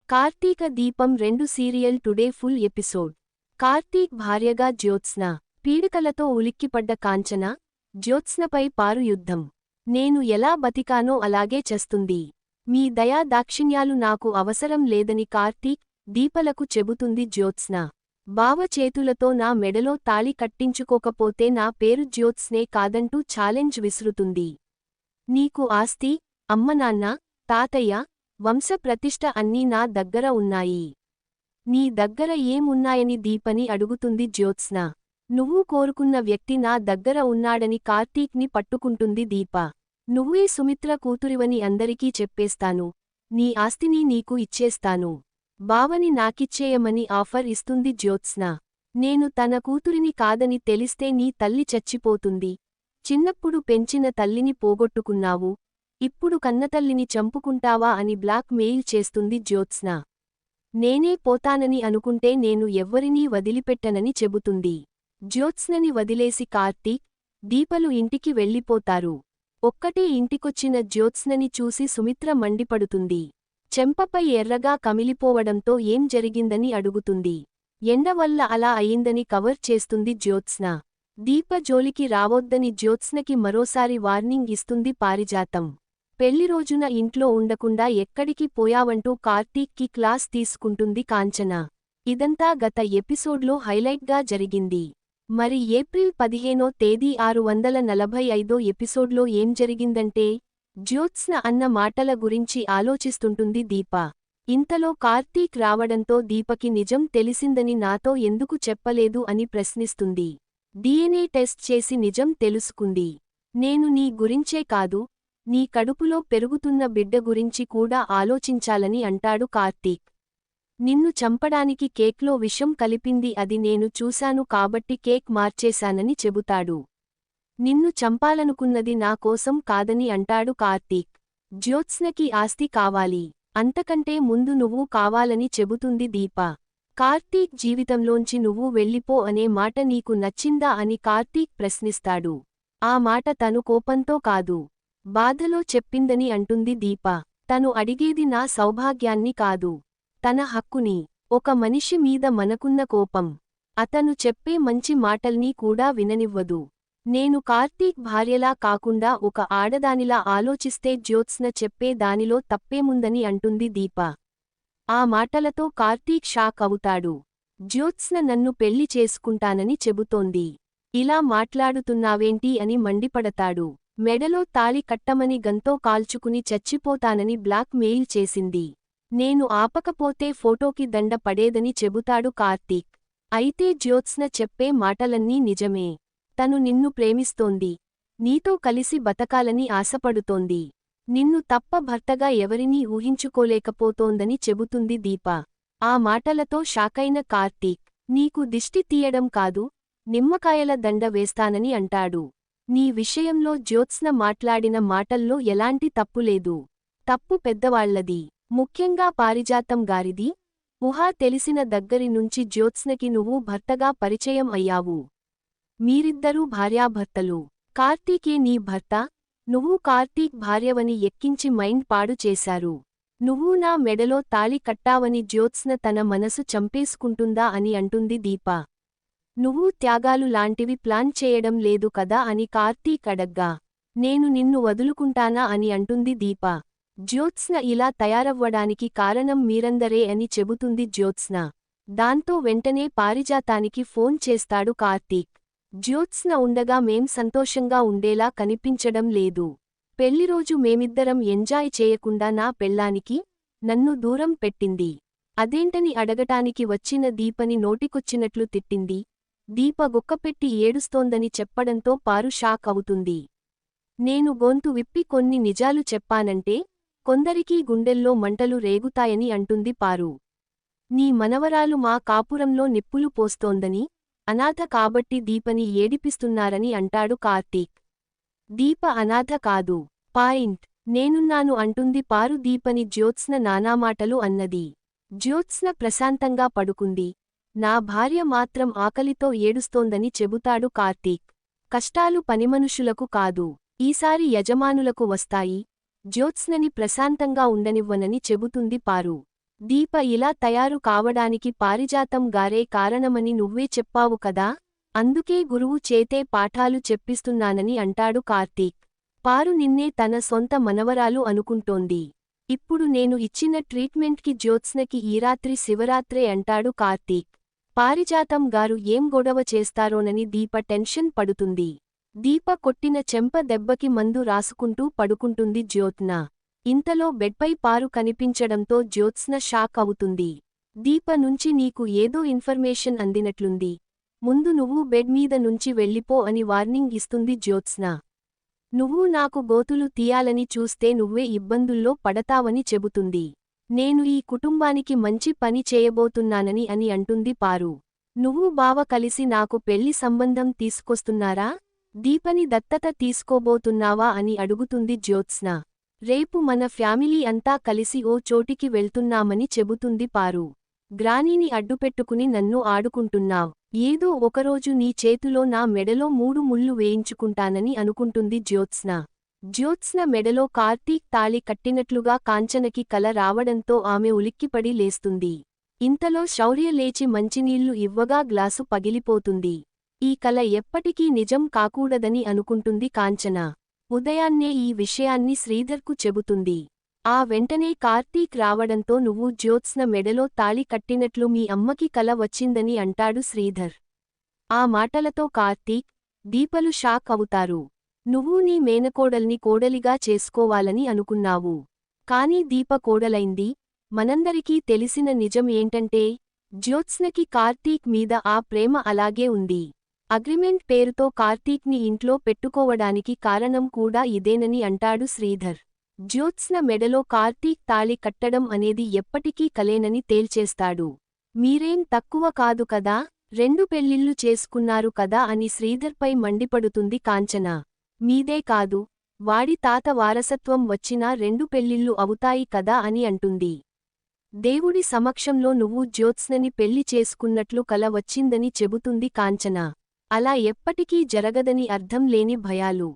కార్తీక దీపం 2 serial today full episode. Karthik భార్యగా జ్యోత్స్న. పీడికలతో ఉలిక్కిపడ్డ కాంచన, జ్యోత్స్నపై పారు యుద్ధం. నేను ఎలా బతికానో అలాగే చస్తుంది. మీ దయా దాక్షిణ్యాలు నాకు అవసరం లేదని కార్తీక్, దీపలకు చెబుతుంది జ్యోత్స్న. బావ చేతులతో నా మెడలో తాళి కట్టించుకోకపోతే నా పేరు జ్యోత్స్నే కాదంటూ ఛాలెంజ్ విసురుతుంది. నీకు ఆస్తి, అమ్మనాన్న, తాతయ్య, వంశ ప్రతిష్ఠ అన్నీ నా దగ్గర ఉన్నాయి. నీ దగ్గర ఏమున్నాయని దీపని అడుగుతుంది జ్యోత్స్న. నువ్వు కోరుకున్న వ్యక్తి నా దగ్గర ఉన్నాడని కార్తీక్ని పట్టుకుంటుంది దీప. నువ్వే సుమిత్ర కూతురివని అందరికీ చెప్పేస్తాను. నీ ఆస్తిని నీకు ఇచ్చేస్తాను. బావని నాకిచ్చేయమని ఆఫర్ ఇస్తుంది జ్యోత్స్న. నేను తన కూతురిని కాదని తెలిస్తే నీ తల్లి చచ్చిపోతుంది. చిన్నప్పుడు పెంచిన తల్లిని పోగొట్టుకున్నావు. ఇప్పుడు కన్నతల్లిని చంపుకుంటావా అని బ్లాక్ మెయిల్ చేస్తుంది జ్యోత్స్న. నేనే పోతానని అనుకుంటే నేను ఎవ్వరినీ వదిలిపెట్టనని చెబుతుంది. జ్యోత్స్నని వదిలేసి కార్తీక్, దీపలు ఇంటికి వెళ్ళిపోతారు. ఒక్కటే ఇంటికొచ్చిన జ్యోత్స్నని చూసి సుమిత్ర మండిపడుతుంది. చెంపపై ఎర్రగా కమిలిపోవడంతో ఏం జరిగిందని అడుగుతుంది. ఎండవల్ల అలా అయిందని కవర్ చేస్తుంది జ్యోత్స్న. దీప జోలికి రావొద్దని జ్యోత్స్నకి మరోసారి వార్నింగ్ ఇస్తుంది పారిజాతం. పెళ్లిరోజున ఇంట్లో ఉండకుండా ఎక్కడికి పోయావంటూ కార్తీక్కి క్లాస్ తీసుకుంటుంది కాంచన. ఇదంతా గత ఎపిసోడ్లో హైలైట్గా జరిగింది. మరి ఏప్రిల్ 15వ తేదీ 645వ ఎపిసోడ్లో ఏం జరిగిందంటే, జ్యోత్స్న అన్న మాటల గురించి ఆలోచిస్తుంటుంది దీప. ఇంతలో కార్తీక్ రావడంతో దీపకి నిజం తెలిసిందని నాతో ఎందుకు చెప్పలేదు అని ప్రశ్నిస్తుంది. DNA టెస్ట్ చేసి నిజం తెలుసుకుంది. నేను నీ గురించే కాదు, నీ కడుపులో పెరుగుతున్న బిడ్డ గురించి కూడా ఆలోచించాలని అంటాడు కార్తీక్. నిన్ను చంపడానికి కేక్లో విషం కలిపింది అది నేను చూశాను కాబట్టి కేక్ మార్చేశానని చెబుతాడు. నిన్ను చంపాలనుకున్నది నా కోసం కాదని అంటాడు కార్తీక్. జ్యోత్స్నకి ఆస్తి కావాలి, అంతకంటే ముందు నువ్వు కావాలని చెబుతుంది దీప. కార్తీక్ జీవితంలోంచి నువ్వు వెళ్ళిపో అనే మాట నీకు నచ్చిందా అని కార్తీక్ ప్రశ్నిస్తాడు. ఆ మాట తను కోపంతో కాదు, బాధలో చెప్పిందని అంటుంది దీప. తను అడిగేది నా సౌభాగ్యాన్ని కాదు, తన హక్కుని. ఒక మనిషి మీద మనకున్న కోపం అతను చెప్పే మంచి మాటల్ని కూడా విననివ్వదు. నేను కార్తీక్ భార్యలా కాకుండా ఒక ఆడదానిలా ఆలోచిస్తే జ్యోత్స్న చెప్పే దానిలో తప్పేముందని అంటుంది దీప. ఆ మాటలతో కార్తీక్ షాక్ అవుతాడు. జ్యోత్స్న నన్ను పెళ్లి చేసుకుంటానని చెబుతోంది. ఇలా మాట్లాడుతున్నావేంటి అని మండిపడతాడు. మెడలో తాళి కట్టమని గంతో కాల్చుకుని చచ్చిపోతానని బ్లాక్ మెయిల్ చేసింది. నేను ఆపకపోతే ఫోటోకి దండ పడేదని చెబుతాడు కార్తీక్. అయితే జ్యోత్స్న చెప్పే మాటలన్నీ నిజమే. తను నిన్ను ప్రేమిస్తోంది. నీతో కలిసి బతకాలని ఆశపడుతోంది. నిన్ను తప్ప భర్తగా ఎవరినీ ఊహించుకోలేకపోతోందని చెబుతుంది దీప. ఆ మాటలతో షాకైన కార్తీక్, నీకు దిష్టి తీయడం కాదు, నిమ్మకాయల దండ వేస్తానని అంటాడు. నీ విషయంలో జ్యోత్స్న మాట్లాడిన మాటల్లో ఎలాంటి తప్పులేదు. తప్పు పెద్దవాళ్లది, ముఖ్యంగా పారిజాతం గారిది. ఊహా తెలిసిన దగ్గరి నుంచి జ్యోత్స్నకి నువ్వు భర్తగా పరిచయం అయ్యావు. మీరిద్దరూ భార్యాభర్తలు. కార్తీకే నీ భర్త. నువ్వు కార్తీక్ భార్యవని ఎక్కించి మైండ్ పాడు చేశారు. నువ్వు నా మెడలో తాళి కట్టావని జ్యోత్స్న తన మనసు చంపేసుకుంటుందా అని అంటుంది దీప. నువ్వు త్యాగాలు లాంటివి ప్లాన్ చేయడం లేదు కదా అని కార్తీక్ అడగ్గా, నేను నిన్ను వదులుకుంటానా అని అంటుంది దీప. జ్యోత్స్న ఇలా తయారవ్వడానికి కారణం మీరందరే అని చెబుతుంది జ్యోత్స్న. దాంతో వెంటనే పారిజాతానికి ఫోన్ చేస్తాడు కార్తీక్. జ్యోత్స్న ఉండగా మేం సంతోషంగా ఉండేలా కనిపించడం లేదు. పెళ్లిరోజు మేమిద్దరం ఎంజాయ్ చేయకుండా నా పెళ్ళానికి నన్ను దూరం పెట్టింది. అదేంటని అడగటానికి వచ్చిన దీపని నోటికొచ్చినట్లు తిట్టింది. దీప గుక్కపెట్టి ఏడుస్తోందని చెప్పడంతో పారు షాక్ అవుతుంది. నేను గొంతు విప్పి కొన్ని నిజాలు చెప్పానంటే కొందరికీ గుండెల్లో మంటలు రేగుతాయని అంటుంది పారు. నీ మనవరాలు మా కాపురంలో నిప్పులు పోస్తోందని, అనాథ కాబట్టి దీపని ఏడిపిస్తున్నారని అంటాడు కార్తీక్. దీప అనాథ కాదు, పాయింట్. నేనున్నాను అంటుంది పారు. దీపని జ్యోత్స్న నానామాటలు అన్నది. జ్యోత్స్న ప్రశాంతంగా పడుకుంది. నా భార్య మాత్రం ఆకలితో ఏడుస్తోందని చెబుతాడు కార్తీక్. కష్టాలు పనిమనుషులకు కాదు, ఈసారి యజమానులకు వస్తాయి. జ్యోత్స్నని ప్రశాంతంగా ఉండనివ్వనని చెబుతుంది పారు. దీప ఇలా తయారు కావడానికి పారిజాతం గారే కారణమని నువ్వే చెప్పావు కదా, అందుకే గురువు చేతే పాఠాలు చెప్పిస్తున్నానని అంటాడు కార్తీక్. పారు నిన్నే తన సొంత మనవరాలు అనుకుంటోంది. ఇప్పుడు నేను ఇచ్చిన ట్రీట్మెంట్కి జ్యోత్స్నకి ఈ రాత్రి శివరాత్రే అంటాడు కార్తీక్. పారిజాతం గారు ఏం గొడవ చేస్తారోనని దీప టెన్షన్ పడుతుంది. దీప కొట్టిన చెంప దెబ్బకి మందు రాసుకుంటూ పడుకుంటుంది జ్యోత్స్న. ఇంతలో బెడ్పై పారు కనిపించడంతో జ్యోత్స్న షాక్ అవుతుంది. దీప నుంచి నీకు ఏదో ఇన్ఫర్మేషన్ అందినట్లుంది, ముందు నువ్వు బెడ్ మీద నుంచి వెళ్ళిపో అని వార్నింగ్ ఇస్తుంది జ్యోత్స్న. నువ్వు నాకు గోతులు తీయాలని చూస్తే నువ్వే ఇబ్బందుల్లో పడతావని చెబుతుంది. నేను ఈ కుటుంబానికి మంచి పని చేయబోతున్నానని అని అంటుంది పారు. నువ్వు బావ కలిసి నాకు పెళ్లి సంబంధం తీసుకొస్తున్నారా, దీపని దత్తత తీసుకోబోతున్నావా అని అడుగుతుంది జ్యోత్స్న. రేపు మన ఫ్యామిలీ అంతా కలిసి ఓ చోటికి వెళ్తున్నామని చెబుతుంది పారు. గ్రానీని అడ్డుపెట్టుకుని నన్ను ఆడుకుంటున్నావ్, ఏదో ఒకరోజు నీ చేతిలో నా మెడలో 3 ముళ్ళు వేయించుకుంటానని అనుకుంటుంది జ్యోత్స్న. జ్యోత్స్న మెడలో కార్తీక్ తాళి కట్టినట్లుగా కాంచనకి కల రావడంతో ఆమె ఉలిక్కిపడి లేస్తుంది. ఇంతలో శౌర్య లేచి మంచినీళ్లు ఇవ్వగా గ్లాసు పగిలిపోతుంది. ఈ కల ఎప్పటికీ నిజం కాకూడదని అనుకుంటుంది కాంచన. ఉదయాన్నే ఈ విషయాన్ని శ్రీధర్కు చెబుతుంది. ఆ వెంటనే కార్తీక్ రావడంతో నువ్వు జ్యోత్స్న మెడలో తాళి కట్టినట్లు మీ అమ్మకి కల వచ్చిందని అంటాడు శ్రీధర్. ఆ మాటలతో కార్తీక్, దీపలు షాక్ అవుతారు. నువ్వు నీ మేనకోడల్ని కోడలిగా చేసుకోవాలని అనుకున్నావు, కానీ దీప కోడలైంది. మనందరికీ తెలిసిన నిజం ఏంటంటే జ్యోత్స్నకి కార్తీక్ మీద ఆ ప్రేమ అలాగే ఉంది. అగ్రిమెంట్ పేరుతో కార్తీక్ని ఇంట్లో పెట్టుకోవడానికి కారణం కూడా ఇదేనని అంటాడు శ్రీధర్. జ్యోత్స్న మెడలో కార్తీక్ తాళి కట్టడం అనేది ఎప్పటికీ కలేనని తేల్చేస్తాడు. మీరేం తక్కువ కాదు కదా, 2 పెళ్లిళ్లు చేసుకున్నారు కదా అని శ్రీధర్పై మండిపడుతుంది కాంచన. మీదే కాదు, వాడి తాత వారసత్వం వచ్చినా 2 పెళ్లిళ్లు అవుతాయి కదా అని అంటుంది. దేవుడి సమక్షంలో నువ్వు జ్యోత్స్నని పెళ్లి చేసుకున్నట్లు కల వచ్చిందని చెబుతుంది కాంచన. అలా ఎప్పటికీ జరగదని అర్థం లేని భయాలు.